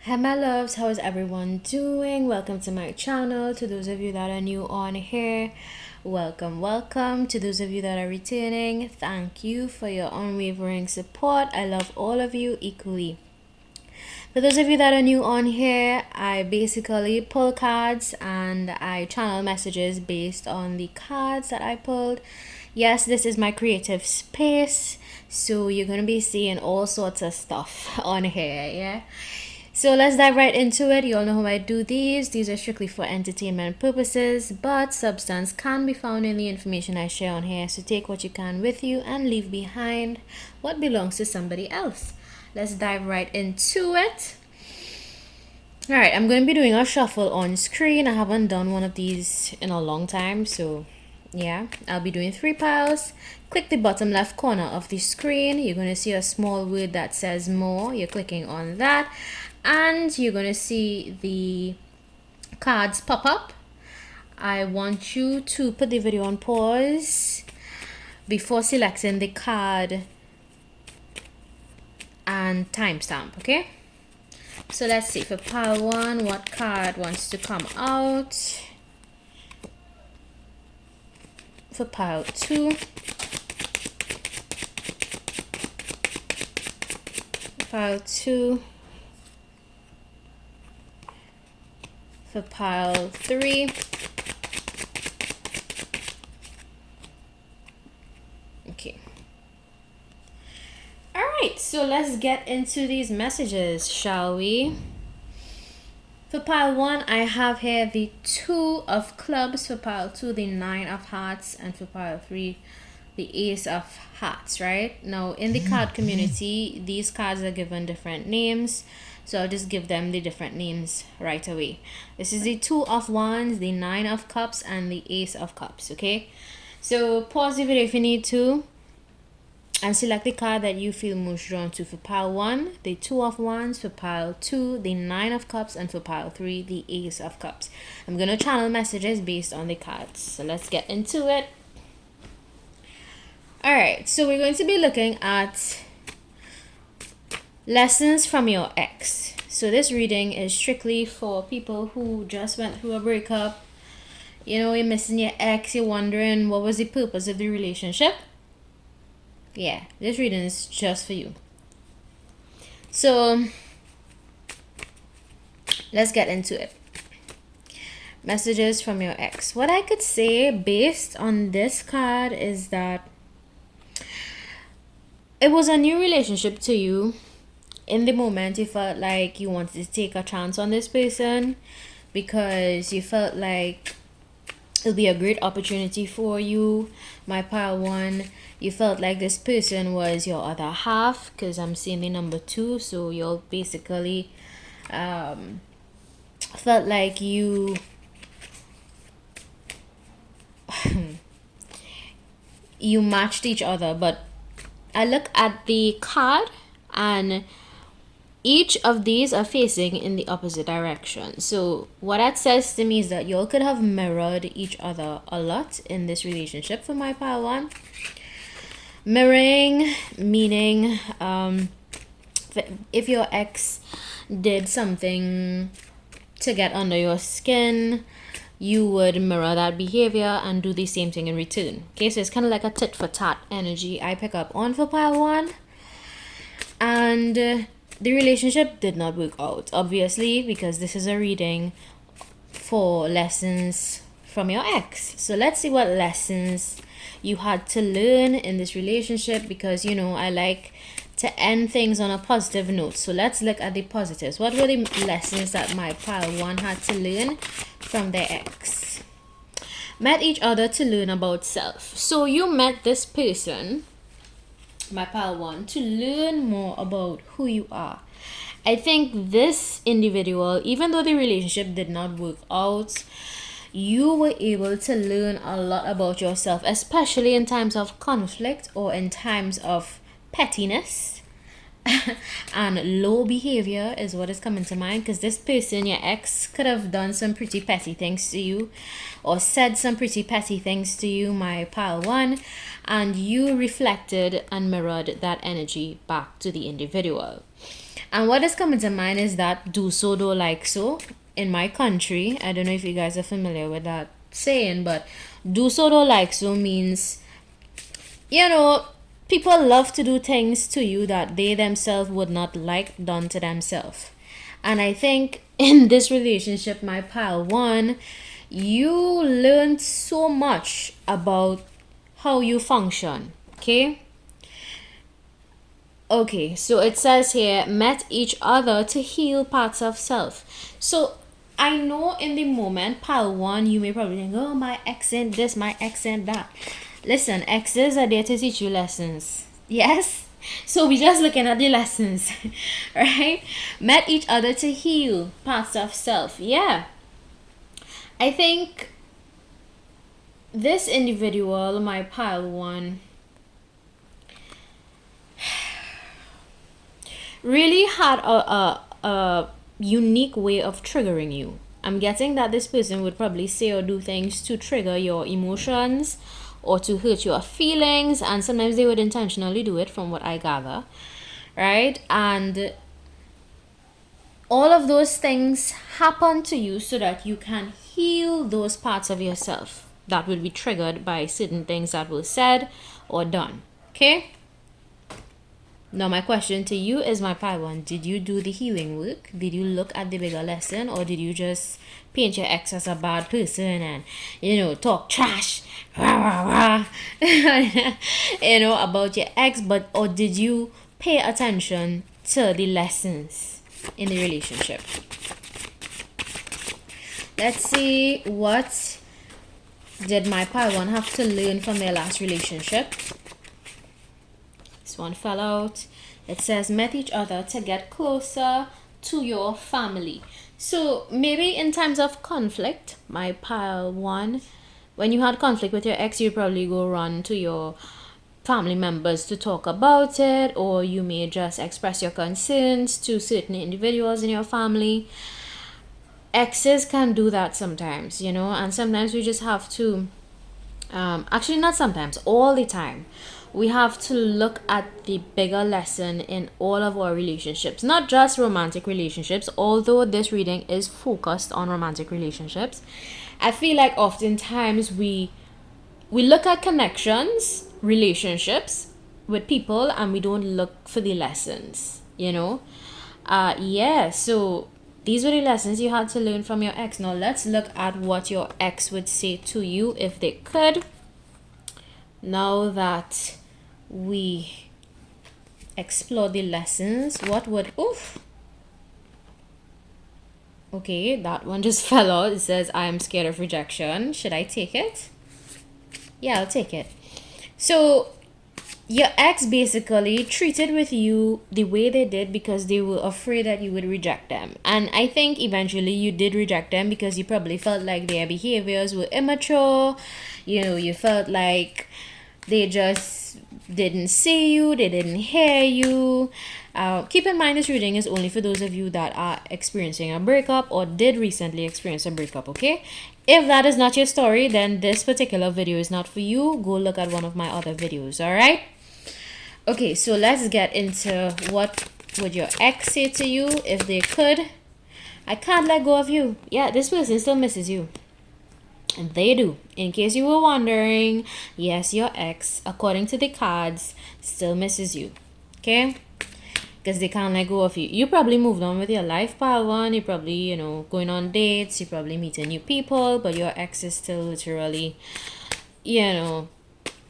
Hi my loves, how is everyone doing? Welcome to my channel. To those of you that are new on here, welcome. To those of you that are returning, thank you for your unwavering support. I love all of you equally. For those of you that are new on here, I basically pull cards and I channel messages based on the cards that I pulled. Yes, this is my creative space, so you're going to be seeing all sorts of stuff on here, yeah? So let's dive right into it. You all know how I do these. These are strictly for entertainment purposes, but substance can be found in the information I share on here. So take what you can with you and leave behind what belongs to somebody else. Let's dive right into it. All right, I'm going to be doing a shuffle on screen. I haven't done one of these in a long time, so yeah, I'll be doing 3 piles. Click the bottom left corner of the screen. You're going to see a small word that says more. You're clicking on that and you're going to see the cards pop up. I want you to put the video on pause before selecting the card and timestamp, okay? So let's see, for pile 1, what card wants to come out? For pile 2, pile 2, for pile 3, okay. All right, so let's get into these messages, shall we? For pile 1, I have here the 2 of clubs. For pile 2, the 9 of hearts. And for pile 3, the ace of hearts, right? Now, in the card community, these cards are given different names. So I'll just give them the different names right away. This is the 2 of wands, the 9 of cups, and the ace of cups, okay? So pause the video if you need to and select the card that you feel most drawn to. For pile 1, the 2 of wands. For pile 2, the 9 of cups. And for pile 3, the ace of cups. I'm going to channel messages based on the cards. So let's get into it. Alright, so we're going to be looking at lessons from your ex. So this reading is strictly for people who just went through a breakup. You know, you're missing your ex. You're wondering what was the purpose of the relationship. Yeah, this reading is just for you. So let's get into it. Messages from your ex. What I could say based on this card is that it was a new relationship to you. In the moment, you felt like you wanted to take a chance on this person because you felt like it'll be a great opportunity for you. My pile 1, you felt like this person was your other half because I'm seeing the number 2. So you'll basically felt like you you matched each other. But I look at the card and each of these are facing in the opposite direction. So what that says to me is that y'all could have mirrored each other a lot in this relationship. For my pile 1, mirroring meaning if your ex did something to get under your skin, you would mirror that behavior and do the same thing in return. Okay, so it's kind of like a tit for tat energy I pick up on for pile 1. And the relationship did not work out, obviously, because this is a reading for lessons from your ex. So let's see what lessons you had to learn in this relationship, because, you know, I like to end things on a positive note. So let's look at the positives. What were the lessons that my pile 1 had to learn from their ex? Met each other to learn about self. So you met this person, my pile 1, to learn more about who you are. I think this individual, even though the relationship did not work out, you were able to learn a lot about yourself, especially in times of conflict or in times of pettiness and low behavior is what is coming to mind, because this person, your ex, could have done some pretty petty things to you or said some pretty petty things to you, my pile 1, and you reflected and mirrored that energy back to the individual. And what is coming to mind is that do so, do like so. In my country, I don't know if you guys are familiar with that saying, but do so, do like so means, you know, people love to do things to you that they themselves would not like done to themselves. And I think in this relationship, my pile one, you learned so much about how you function. Okay. Okay, so it says here, met each other to heal parts of self. So I know in the moment, pile one, you may probably think, oh, my ex and this, my ex and that. Listen, exes are there to teach you lessons. Yes? So we just looking at the lessons, right? Met each other to heal parts of self. Yeah. I think this individual, my pile one, really had a unique way of triggering you. I'm getting that this person would probably say or do things to trigger your emotions or to hurt your feelings, and sometimes they would intentionally do it from what I gather, right? And all of those things happen to you so that you can heal those parts of yourself that will be triggered by certain things that were said or done. Okay? Now, my question to you is, my pie one, did you do the healing work? Did you look at the bigger lesson, or did you just paint your ex as a bad person and, you know, talk trash, rah, rah, rah, you know, about your ex? But, or did you pay attention to the lessons in the relationship? Let's see, what did my pie one have to learn from their last relationship? One fell out. It says, met each other to get closer to your family. So maybe in times of conflict, my pile one, when you had conflict with your ex, you probably go run to your family members to talk about it, or you may just express your concerns to certain individuals in your family. Exes can do that sometimes, you know, and sometimes we just have to actually, not sometimes, all the time, we have to look at the bigger lesson in all of our relationships, not just romantic relationships. Although this reading is focused on romantic relationships, I feel like oftentimes we look at connections, relationships with people, and we don't look for the lessons, you know. Yeah, so these were the lessons you had to learn from your ex. Now let's look at what your ex would say to you if they could. Now that we explore the lessons, what would, okay, that one just fell out. It says, I am scared of rejection. Should I take it? Yeah, I'll take it. So your ex basically treated with you the way they did because they were afraid that you would reject them. And I think eventually you did reject them because you probably felt like their behaviors were immature. You know, you felt like they just didn't see you, they didn't hear you. Keep in mind, this reading is only for those of you that are experiencing a breakup or did recently experience a breakup, okay? If that is not your story, then this particular video is not for you. Go look at one of my other videos, all right? Okay, so let's get into what would your ex say to you if they could. I can't let go of you. Yeah, this person still misses you. And they do. In case you were wondering, yes, your ex, according to the cards, still misses you. Okay? Because they can't let go of you. You probably moved on with your life, pile one. You probably, you know, going on dates. You probably meeting new people. But your ex is still literally, you know,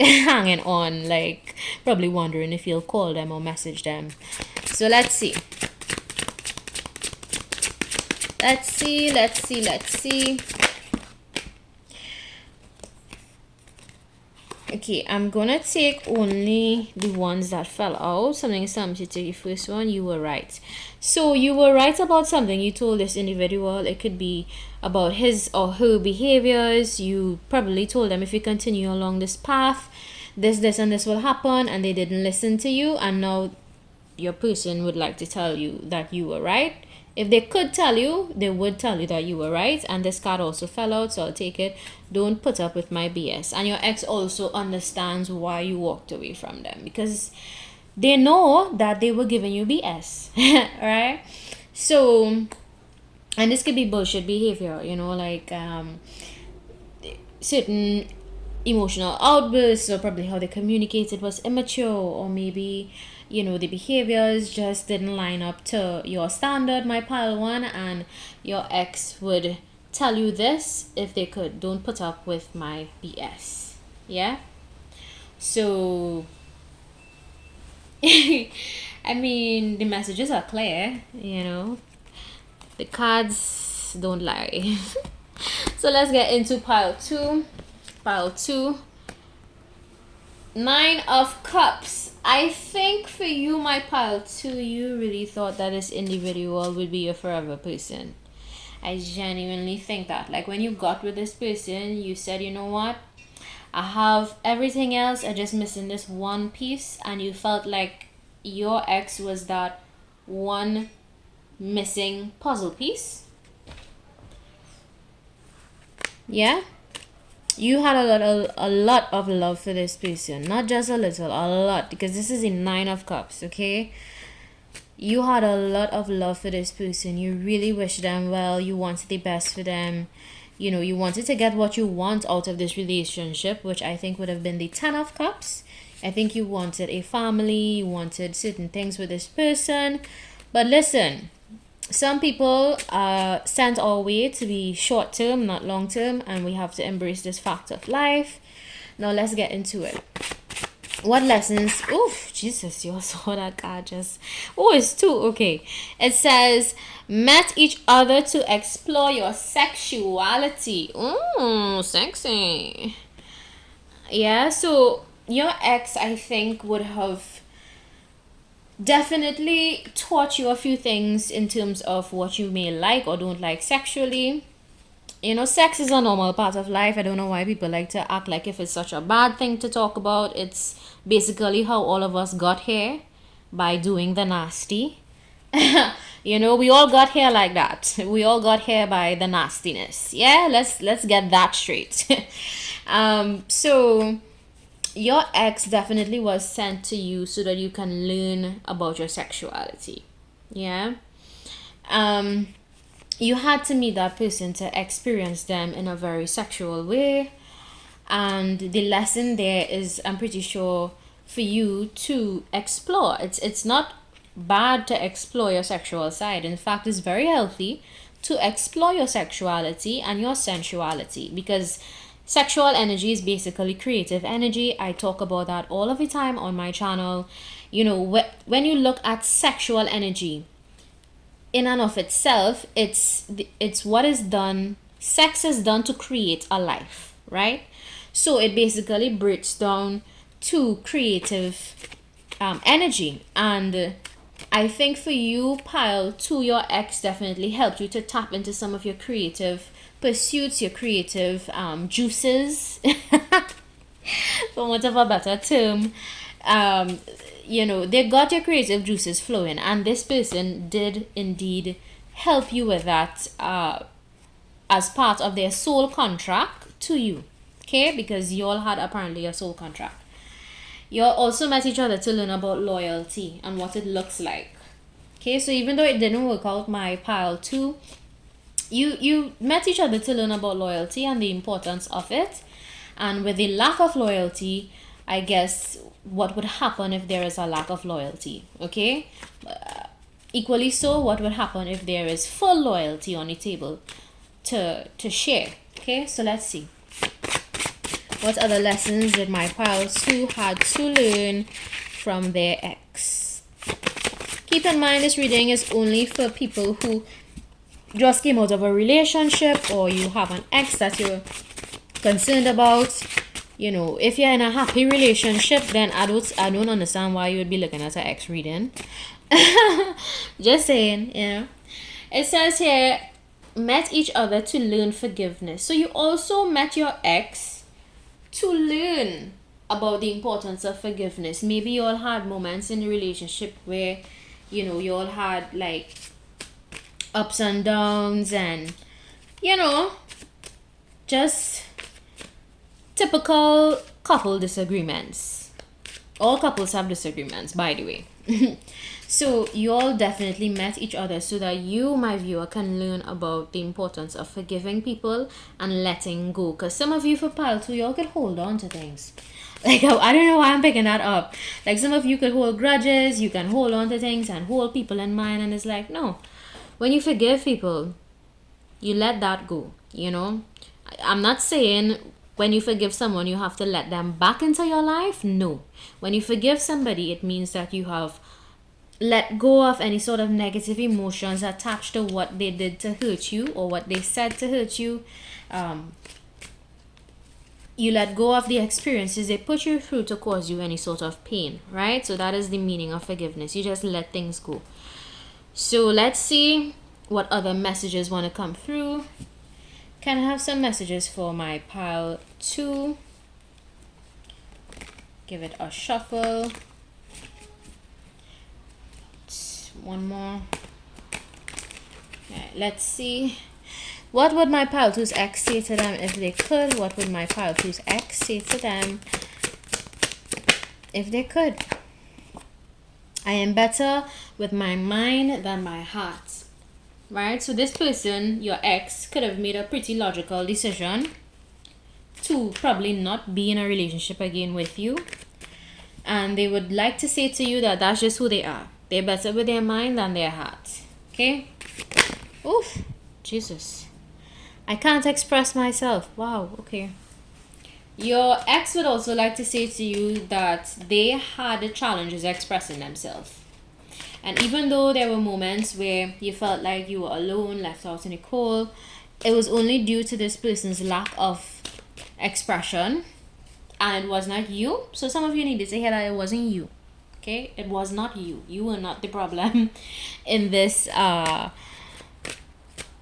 hanging on. Like, probably wondering if you'll call them or message them. So let's see. Let's see. Okay, I'm gonna take only the ones that fell out. Something to the first one. You were right. So you were right about something you told this individual. It could be about his or her behaviors. You probably told them, if you continue along this path, this and this will happen, and they didn't listen to you, and now your person would like to tell you that you were right. If they could tell you, they would tell you that you were right. And this card also fell out, so I'll take it. Don't put up with my BS. And your ex also understands why you walked away from them. Because they know that they were giving you BS, right? So, and this could be bullshit behavior, you know, like certain emotional outbursts, or probably how they communicated was immature, or maybe, you know, the behaviors just didn't line up to your standard, my pile one, and your ex would tell you this if they could. Don't put up with my BS. Yeah? So, I mean, the messages are clear, you know. The cards don't lie. So let's get into pile two. Pile two. 9 of Cups. I think for you, my pile two, you really thought that this individual would be your forever person. I genuinely think that. Like, when you got with this person, you said, you know what? I have everything else. I'm just missing this one piece. And you felt like your ex was that one missing puzzle piece. Yeah? You had a lot of love for this person. Not just a little, a lot. Because this is a 9 of Cups, okay? You had a lot of love for this person. You really wished them well. You wanted the best for them. You know, you wanted to get what you want out of this relationship, which I think would have been the 10 of Cups. I think you wanted a family. You wanted certain things with this person. But listen, some people are sent our way to be short term, not long term, and we have to embrace this fact of life. Now let's get into it. What lessons? Oof, Jesus, you saw that card just. Oh, it's two. Okay. It says, met each other to explore your sexuality. Sexy. Yeah, so your ex, I think, would have definitely taught you a few things in terms of what you may like or don't like sexually. You know, sex is a normal part of life. I don't know why people like to act like if it's such a bad thing to talk about. It's basically how all of us got here, by doing the nasty. You know, we all got here like that. We all got here by the nastiness. Yeah, let's get that straight. So your ex definitely was sent to you so that you can learn about your sexuality. Yeah. You had to meet that person to experience them in a very sexual way. And the lesson there is, I'm pretty sure, for you to explore. It's not bad to explore your sexual side. In fact, it's very healthy to explore your sexuality and your sensuality, because sexual energy is basically creative energy. I talk about that all of the time on my channel. You know, when you look at sexual energy in and of itself, it's what is done. Sex is done to create a life, right? So it basically breaks down to creative energy. And I think for you, pile two, your ex definitely helped you to tap into some of your creative pursuits, your creative juices, for want of a better term. You know, they got your creative juices flowing, and this person did indeed help you with that as part of their soul contract to you. Okay, because you all had apparently a soul contract. You all also met each other to learn about loyalty and what it looks like. Okay, so even though it didn't work out, my pile two, you met each other to learn about loyalty and the importance of it. And with the lack of loyalty, I guess what would happen if there is a lack of loyalty, okay? Equally so, what would happen if there is full loyalty on the table to share, okay? So let's see. What other lessons did my pile two had to learn from their ex? Keep in mind, this reading is only for people who just came out of a relationship, or you have an ex that you're concerned about. You know, if you're in a happy relationship, then I don't understand why you would be looking at an ex reading. Just saying, you know. It says here, met each other to learn forgiveness. So you also met your ex to learn about the importance of forgiveness. Maybe you all had moments in the relationship where, you know, you all had like ups and downs, and, you know, just typical couple disagreements. All couples have disagreements, by the way. So you all definitely met each other so that you, my viewer, can learn about the importance of forgiving people and letting go. Because some of you for pile 2, y'all could hold on to things. Like, I don't know why I'm picking that up. Like, some of you could hold grudges, you can hold on to things and hold people in mind. And it's like, no. When you forgive people, you let that go, you know. I'm not saying when you forgive someone you have to let them back into your life. No. When you forgive somebody, it means that you have let go of any sort of negative emotions attached to what they did to hurt you or what they said to hurt you. You let go of the experiences they put you through to cause you any sort of pain, right? So that is the meaning of forgiveness. You just let things go. So let's see what other messages want to come through. Can I have some messages for my pile 2? Give it a shuffle. One more. Okay, let's see. What would my pile 2's ex say to them if they could? What would my pile 2's ex say to them if they could? I am better with my mind than my heart. Right? So this person, your ex, could have made a pretty logical decision to probably not be in a relationship again with you. And they would like to say to you that that's just who they are. They're better with their mind than their heart. Okay? Oof. Jesus. I can't express myself. Wow. Okay. Your ex would also like to say to you that they had challenges expressing themselves. And even though there were moments where you felt like you were alone, left out in the cold, it was only due to this person's lack of expression. And it was not you. So some of you needed to hear that it wasn't you. Okay? It was not you. You were not the problem in this.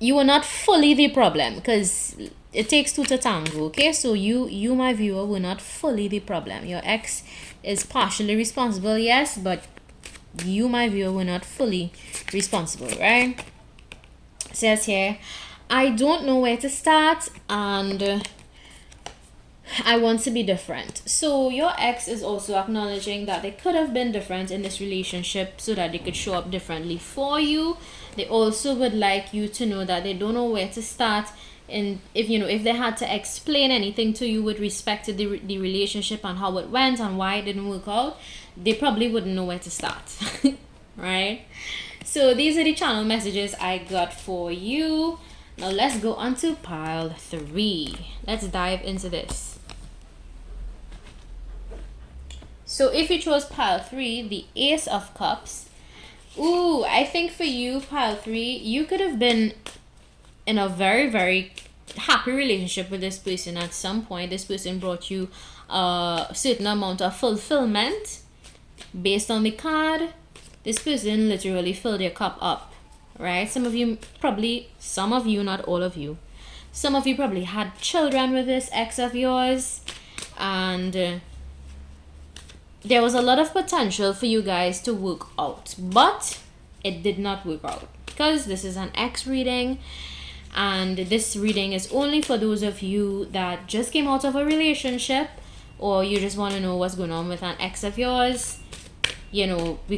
You were not fully the problem. Because it takes two to tango. Okay? So you, my viewer, were not fully the problem. Your ex is partially responsible, yes. But you, my viewer, were not fully responsible, right? It says here, I don't know where to start and I want to be different. So your ex is also acknowledging that they could have been different in this relationship so that they could show up differently for you. They also would like you to know that they don't know where to start. And if they had to explain anything to you with respect to the relationship and how it went and why it didn't work out, they probably wouldn't know where to start. Right? So these are the channel messages I got for you. Now let's go on to pile 3. Let's dive into this. So if you chose pile 3, the Ace of Cups. Ooh, I think for you, pile 3, you could have been in a very, very happy relationship with this person at some point. This person brought you a certain amount of fulfillment. Based on the card, this person literally filled your cup up, right? Some of you, not all of you. Some of you probably had children with this ex of yours, and there was a lot of potential for you guys to work out, but it did not work out because this is an ex reading, and this reading is only for those of you that just came out of a relationship or you just want to know what's going on with an ex of yours. We're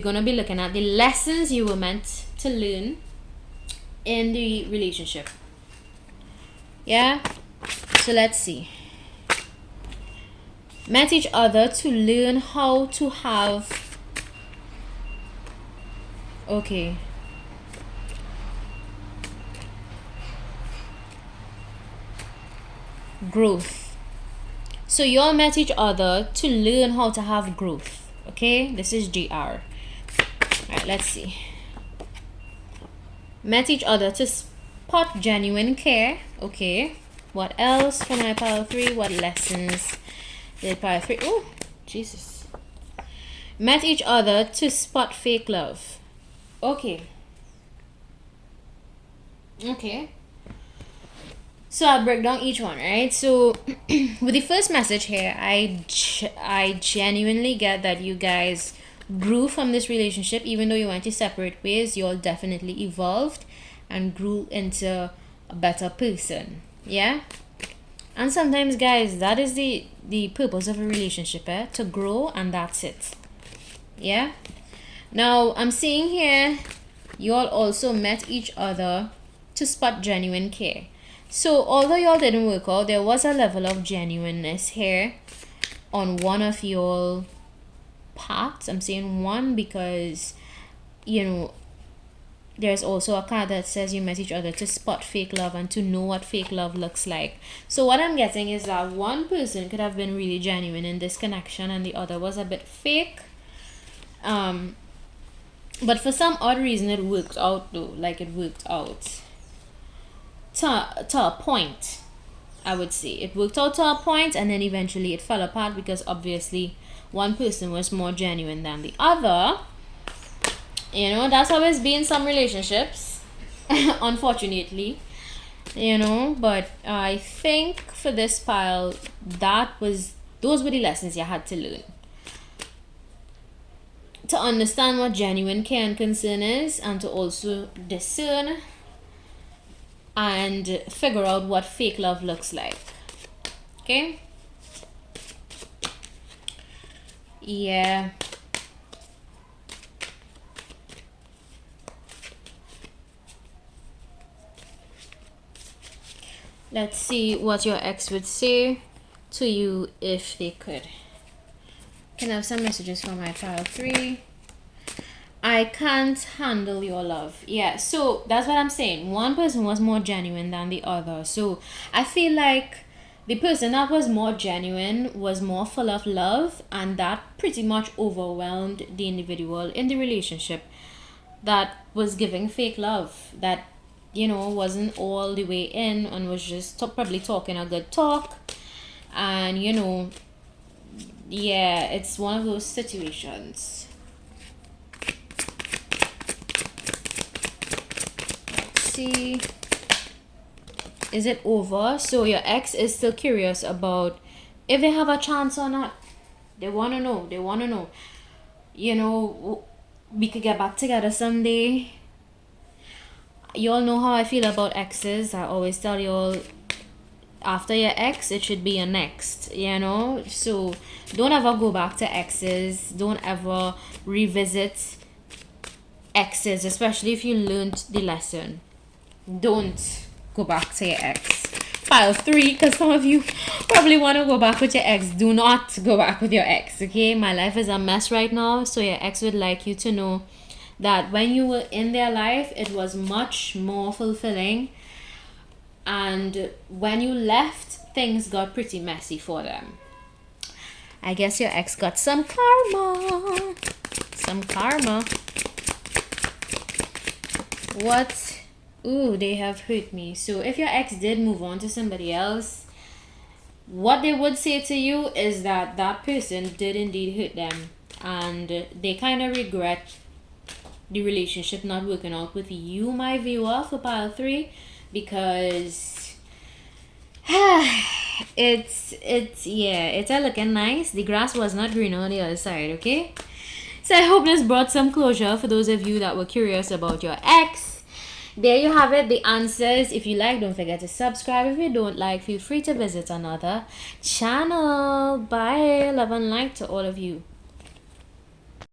going to be looking at the lessons you were meant to learn in the relationship. Yeah? So let's see. Met each other to learn how to have... Okay. Growth. So you all met each other to learn how to have growth. Okay, this is GR. Alright, let's see. Met each other to spot genuine care. Okay. What else for my pile 3? What lessons did pile 3? Oh, Jesus. Met each other to spot fake love. Okay. Okay. So I'll break down each one, right? So with the first message here, I genuinely get that you guys grew from this relationship. Even though you went your separate ways, you all definitely evolved and grew into a better person. Yeah? And sometimes, guys, that is the purpose of a relationship, to grow, and that's it. Yeah. Now I'm seeing here y'all also met each other to spot genuine care. So although y'all didn't work out, there was a level of genuineness here on one of y'all parts. I'm saying one because, you know, there's also a card that says you met each other to spot fake love and to know what fake love looks like. So what I'm getting is that one person could have been really genuine in this connection and the other was a bit fake. But for some odd reason it worked out though. Like, it worked out to a point. I would say it worked out to a point, and then eventually it fell apart because obviously one person was more genuine than the other. You know, that's how it's been in some relationships, unfortunately. You know, but I think for this pile, those were the lessons you had to learn to understand what genuine care and concern is, and to also discern and figure out what fake love looks like. Okay? Yeah. Let's see what your ex would say to you if they could. Can I have some messages for my pile 3? I can't handle your love. Yeah, so that's what I'm saying. One person was more genuine than the other. So I feel like the person that was more genuine was more full of love, and that pretty much overwhelmed the individual in the relationship that was giving fake love, that, you know, wasn't all the way in and was just probably talking a good talk. And, you know, yeah, it's one of those situations. Let's see. Is it over? So your ex is still curious about if they have a chance or not. They want to know. They want to know. You know, we could get back together someday. You all know how I feel about exes. I always tell you all, after your ex, it should be your next, you know? So don't ever go back to exes. Don't ever revisit exes, especially if you learned the lesson. Don't go back to your ex. Pile 3, because some of you probably want to go back with your ex. Do not go back with your ex, okay? My life is a mess right now, so your ex would like you to know that when you were in their life, it was much more fulfilling, and when you left, things got pretty messy for them. I guess your ex got some karma. Some karma. What? Ooh, they have hurt me. So if your ex did move on to somebody else, what they would say to you is that that person did indeed hurt them, and they kind of regret the relationship not working out with you, my viewer, for pile 3, because it's a looking nice. The grass was not green on the other side, okay? So I hope this brought some closure for those of you that were curious about your ex. There you have it, the answers. If you like, don't forget to subscribe. If you don't like, feel free to visit another channel. Bye. Love and light to all of you.